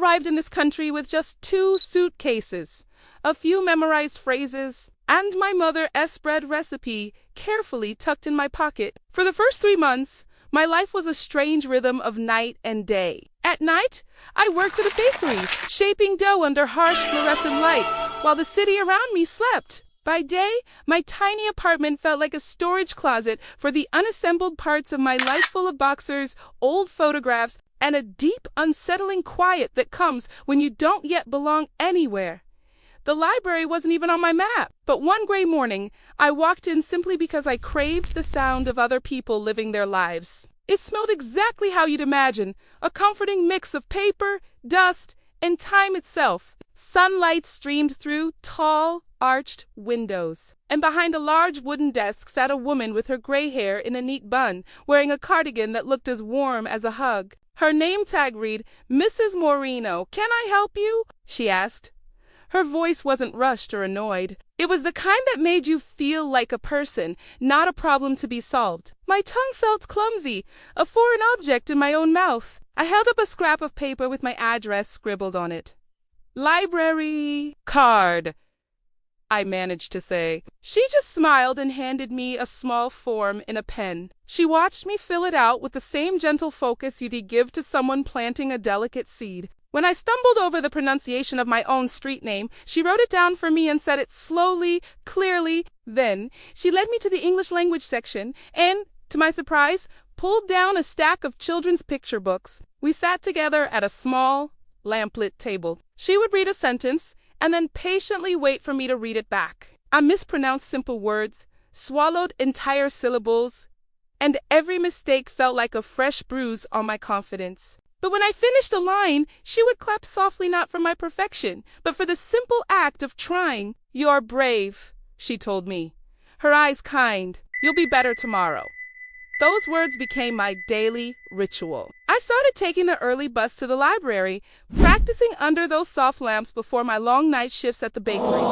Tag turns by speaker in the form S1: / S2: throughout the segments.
S1: arrived in this country with just 2 suitcases, a few memorized phrases, and my mother's bread recipe carefully tucked in my pocket. For the first 3 months, my life was a strange rhythm of night and day. At night, I worked at a bakery, shaping dough under harsh fluorescent lights, while the city around me slept. By day, my tiny apartment felt like a storage closet for the unassembled parts of my life, full of boxers, old photographs, and a deep, unsettling quiet that comes when you don't yet belong anywhere. The library wasn't even on my map, but one gray morning, I walked in simply because I craved the sound of other people living their lives. It smelled exactly how you'd imagine, a comforting mix of paper, dust, and time itself. Sunlight streamed through tall, arched windows, and behind a large wooden desk sat a woman with her gray hair in a neat bun, wearing a cardigan that looked as warm as a hug. Her name tag read, "Mrs. Moreno, can I help you?" she asked. Her voice wasn't rushed or annoyed. It was the kind that made you feel like a person, not a problem to be solved. My tongue felt clumsy, a foreign object in my own mouth. I held up a scrap of paper with my address scribbled on it. "Library card," I managed to say. She just smiled and handed me a small form in a pen. She watched me fill it out with the same gentle focus you'd give to someone planting a delicate seed. When I stumbled over the pronunciation of my own street name, she wrote it down for me and said it slowly, clearly. Then she led me to the English language section and, to my surprise, pulled down a stack of children's picture books. We sat together at a small, lamplit table. She would read a sentence and then patiently wait for me to read it back. I mispronounced simple words, swallowed entire syllables, and every mistake felt like a fresh bruise on my confidence. But when I finished a line, she would clap softly, not for my perfection, but for the simple act of trying. "You're brave," she told me, her eyes kind. "You'll be better tomorrow." Those words became my daily ritual. I started taking the early bus to the library, practicing under those soft lamps before my long night shifts at the bakery.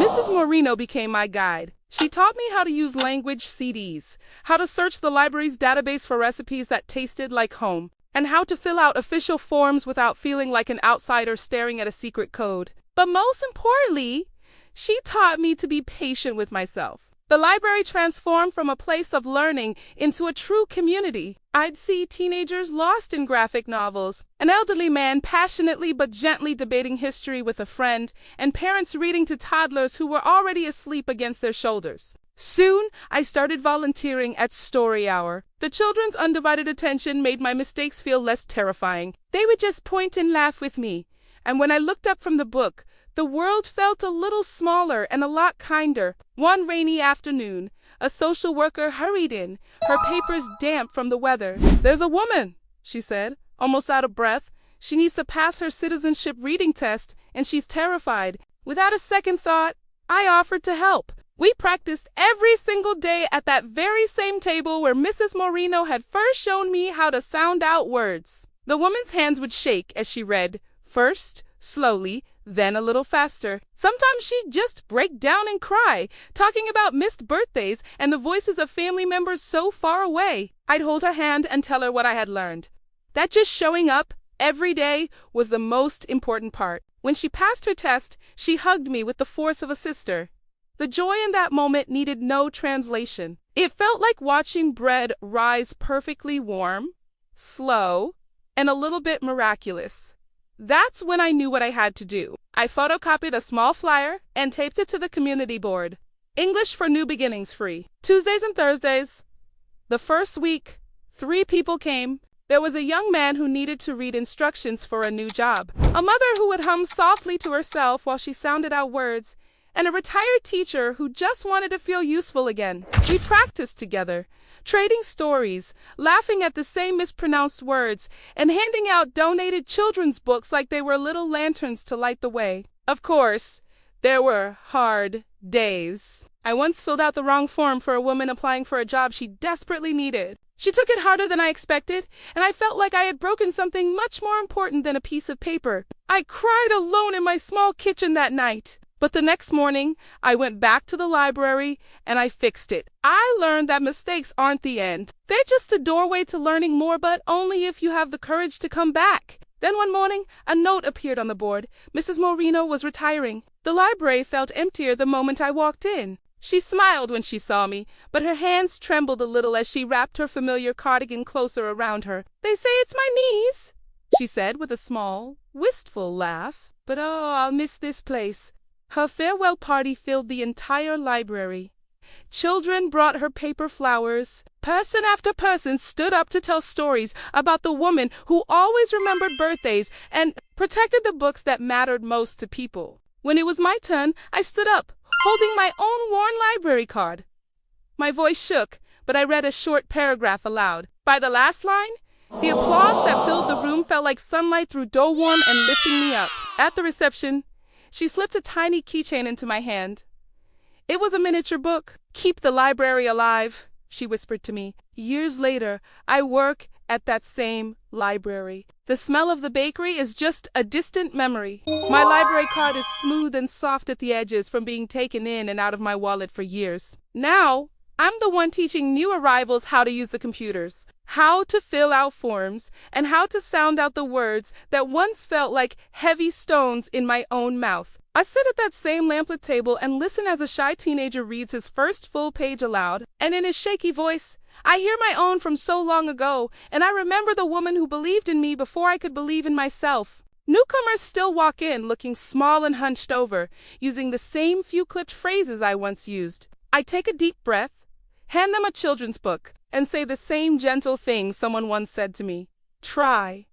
S1: Mrs. Moreno became my guide. She taught me how to use language CDs, how to search the library's database for recipes that tasted like home, and how to fill out official forms without feeling like an outsider staring at a secret code. But most importantly, she taught me to be patient with myself. The library transformed from a place of learning into a true community. I'd see teenagers lost in graphic novels, an elderly man passionately but gently debating history with a friend, and parents reading to toddlers who were already asleep against their shoulders. Soon, I started volunteering at Story Hour. The children's undivided attention made my mistakes feel less terrifying. They would just point and laugh with me. And when I looked up from the book, the world felt a little smaller and a lot kinder. One rainy afternoon, a social worker hurried in, her papers damp from the weather. "There's a woman," she said, almost out of breath. "She needs to pass her citizenship reading test, and she's terrified." Without a second thought, I offered to help. We practiced every single day at that very same table where Mrs. Moreno had first shown me how to sound out words. The woman's hands would shake as she read, first slowly, then a little faster. Sometimes she'd just break down and cry, talking about missed birthdays and the voices of family members so far away. I'd hold her hand and tell her what I had learned. That just showing up every day was the most important part. When she passed her test, she hugged me with the force of a sister. The joy in that moment needed no translation. It felt like watching bread rise perfectly warm, slow, and a little bit miraculous. That's when I knew what I had to do. I photocopied a small flyer and taped it to the community board. English for New Beginnings free. Tuesdays and Thursdays. The first week, 3 people came. There was a young man who needed to read instructions for a new job, a mother who would hum softly to herself while she sounded out words, and a retired teacher who just wanted to feel useful again. We practiced together, trading stories, laughing at the same mispronounced words, and handing out donated children's books like they were little lanterns to light the way. Of course, there were hard days. I once filled out the wrong form for a woman applying for a job she desperately needed. She took it harder than I expected, and I felt like I had broken something much more important than a piece of paper. I cried alone in my small kitchen that night. But the next morning, I went back to the library and I fixed it. I learned that mistakes aren't the end. They're just a doorway to learning more, but only if you have the courage to come back. Then one morning, a note appeared on the board. Mrs. Moreno was retiring. The library felt emptier the moment I walked in. She smiled when she saw me, but her hands trembled a little as she wrapped her familiar cardigan closer around her. "They say it's my niece," she said with a small, wistful laugh. "But oh, I'll miss this place." Her farewell party filled the entire library. Children brought her paper flowers. Person after person stood up to tell stories about the woman who always remembered birthdays and protected the books that mattered most to people. When it was my turn, I stood up, holding my own worn library card. My voice shook, but I read a short paragraph aloud. By the last line, the applause that filled the room felt like sunlight through dough warm and lifting me up. At the reception, she slipped a tiny keychain into my hand. It was a miniature book. "Keep the library alive," she whispered to me. Years later, I work at that same library. The smell of the bakery is just a distant memory. My library card is smooth and soft at the edges from being taken in and out of my wallet for years. Now, I'm the one teaching new arrivals how to use the computers, how to fill out forms, and how to sound out the words that once felt like heavy stones in my own mouth. I sit at that same lamplit table and listen as a shy teenager reads his first full page aloud, and in his shaky voice, I hear my own from so long ago, and I remember the woman who believed in me before I could believe in myself. Newcomers still walk in looking small and hunched over, using the same few clipped phrases I once used. I take a deep breath, hand them a children's book, and say the same gentle thing someone once said to me: try.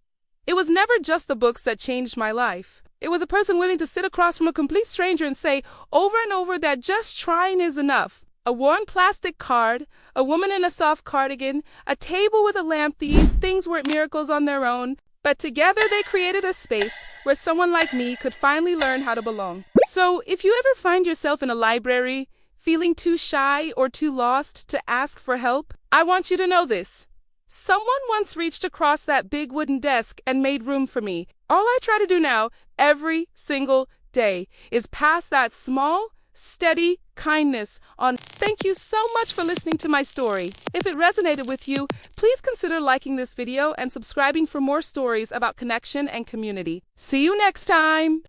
S1: It was never just the books that changed my life. It was a person willing to sit across from a complete stranger and say over and over that just trying is enough. A worn plastic card, a woman in a soft cardigan, a table with a lamp. These things weren't miracles on their own, but together they created a space where someone like me could finally learn how to belong. So if you ever find yourself in a library, feeling too shy or too lost to ask for help, I want you to know this. Someone once reached across that big wooden desk and made room for me. All I try to do now, every single day, is pass that small, steady kindness on. Thank you so much for listening to my story. If it resonated with you, please consider liking this video and subscribing for more stories about connection and community. See you next time!